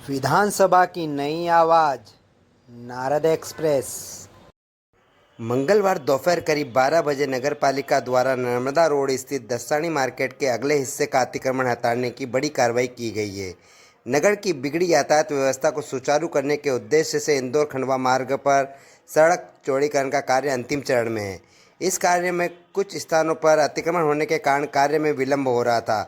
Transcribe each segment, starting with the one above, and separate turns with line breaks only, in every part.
विधानसभा की नई आवाज, नारद एक्सप्रेस। मंगलवार दोपहर करीब 12 बजे नगरपालिका द्वारा नर्मदा रोड स्थित दस्तानी मार्केट के अगले हिस्से का अतिक्रमण हटाने की बड़ी कार्रवाई की गई है। नगर की बिगड़ी यातायात व्यवस्था को सुचारू करने के उद्देश्य से इंदौर खंडवा मार्ग पर सड़क चौड़ीकरण का कार्य अंतिम चरण में है। इस कार्य में कुछ स्थानों पर अतिक्रमण होने के कारण कार्य में विलंब हो रहा था।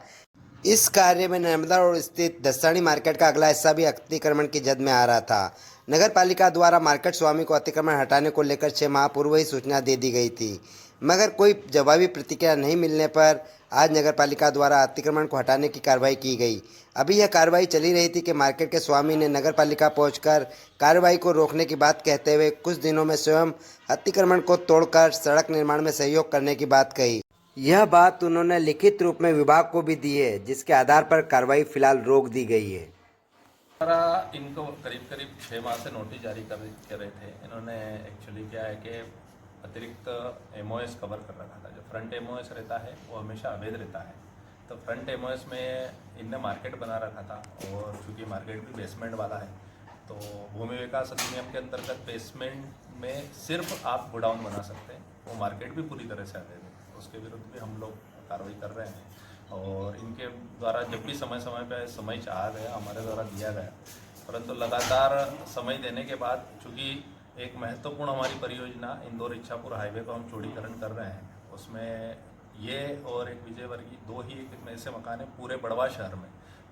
इस कार्य में नर्मदा रोड स्थित दस्तानी मार्केट का अगला हिस्सा भी अतिक्रमण की जद में आ रहा था। नगर पालिका द्वारा मार्केट स्वामी को अतिक्रमण हटाने को लेकर 6 माह पूर्व ही सूचना दे दी गई थी, मगर कोई जवाबी प्रतिक्रिया नहीं मिलने पर आज नगर पालिका द्वारा अतिक्रमण को हटाने की कार्रवाई की गई। अभी यह कार्रवाई चली रही थी कि मार्केट के स्वामी ने नगर पालिका पहुंचकर कार्रवाई को रोकने की बात कहते हुए कुछ दिनों में स्वयं अतिक्रमण को तोड़कर सड़क निर्माण में सहयोग करने की बात कही। यह बात उन्होंने लिखित रूप में विभाग को भी दी है, जिसके आधार पर कार्रवाई फिलहाल रोक दी गई है।
इनको करीब 6 माह से नोटिस जारी कर रहे थे। इन्होंने एक्चुअली क्या है कि अतिरिक्त एमओएस कवर कर रखा था। जो फ्रंट एमओएस रहता है वो हमेशा अवैध रहता है, तो फ्रंट एमओएस में इनने मार्केट बना रखा था, और चूँकि मार्केट भी बेसमेंट वाला है तो भूमि विकास अधिनियम के अंतर्गत बेसमेंट में सिर्फ आप गोडाउन बना सकते हैं। वो मार्केट भी पूरी तरह से अवैध है, उसके विरुद्ध भी हम लोग कार्रवाई कर रहे हैं। और इनके द्वारा जब भी समय पर समय चाहा गया, हमारे द्वारा दिया गया, परंतु लगातार समय देने के बाद चूँकि एक महत्वपूर्ण हमारी परियोजना इंदौर इच्छापुर हाईवे को हम चौड़ीकरण कर रहे हैं, उसमें ये और एक विजयवर्गीय दो ही एक ऐसे मकान है पूरे बड़वा शहर में,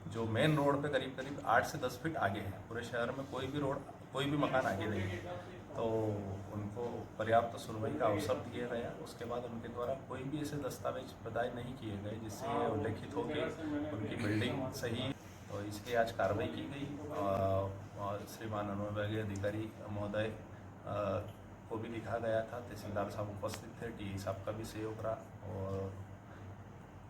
जो मेन रोड पे करीब 8 से 10 फीट आगे है। पूरे शहर में कोई भी मकान आगे नहीं है, तो उनको पर्याप्त सुनवाई का अवसर दिया गया। उसके बाद उनके द्वारा कोई भी ऐसे दस्तावेज प्रदाय नहीं किए गए जिससे ये उल्लेखित हो कि उनकी बिल्डिंग सही, तो इसकी आज कार्रवाई की गई। और श्रीमान अनुविभागीय अधिकारी महोदय को भी लिखा गया था, तहसीलदार साहब उपस्थित थे, टी साहब का भी सहयोग रहा और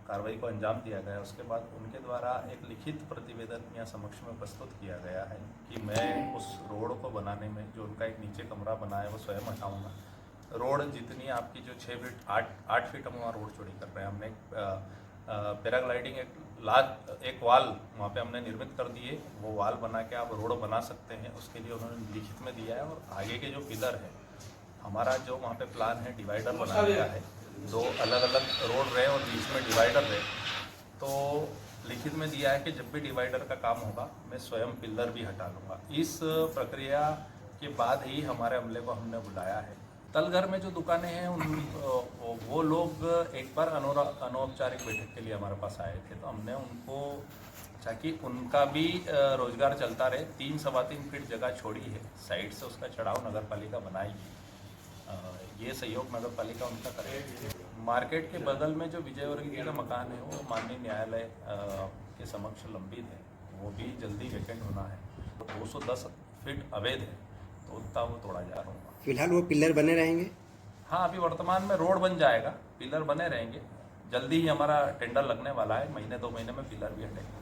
कार्रवाई को अंजाम दिया गया। उसके बाद उनके द्वारा एक लिखित प्रतिवेदन यहाँ समक्ष में प्रस्तुत किया गया है कि मैं उस रोड को बनाने में जो उनका एक नीचे कमरा बना है वो स्वयं हटाऊँगा। रोड जितनी आपकी जो 6 फीट 8 फीट हम वहाँ रोड चौड़ी कर रहे हैं। हमने पैराग्लाइडिंग एक वाल वहाँ पे हमने निर्मित कर दिए, वो वाल बना के आप रोड बना सकते हैं, उसके लिए उन्होंने लिखित में दिया है। और आगे के जो पिलर है, हमारा जो वहाँ पे प्लान है डिवाइडर बनाने का है, 2 अलग अलग रोड रहे और बीच में डिवाइडर रहे, तो लिखित में दिया है कि जब भी डिवाइडर का काम होगा मैं स्वयं पिलर भी हटा लूँगा। इस प्रक्रिया के बाद ही हमारे अमले को हमने बुलाया है। तलघर में जो दुकानें हैं वो लोग एक बार अनौपचारिक बैठक के लिए हमारे पास आए थे, तो हमने उनको ताकि उनका भी रोजगार चलता रहे। 3-3.25 फीट जगह छोड़ी है, साइड से उसका चढ़ाव नगर पालिका बनाएगी। ये सहयोग नगर पालिका उनका करेगी। मार्केट के बगल में जो विजयवर्गीय का मकान है वो माननीय न्यायालय के समक्ष लंबित है, वो भी जल्दी वैकेंट होना है। 210 फीट अवैध है, तो उतना वो तोड़ा जा रहा होगा।
फिलहाल वो पिलर बने रहेंगे।
हाँ, अभी वर्तमान में रोड बन जाएगा, पिलर बने रहेंगे। जल्दी ही हमारा टेंडर लगने वाला है, 1-2 महीने में पिलर भी हटेगा।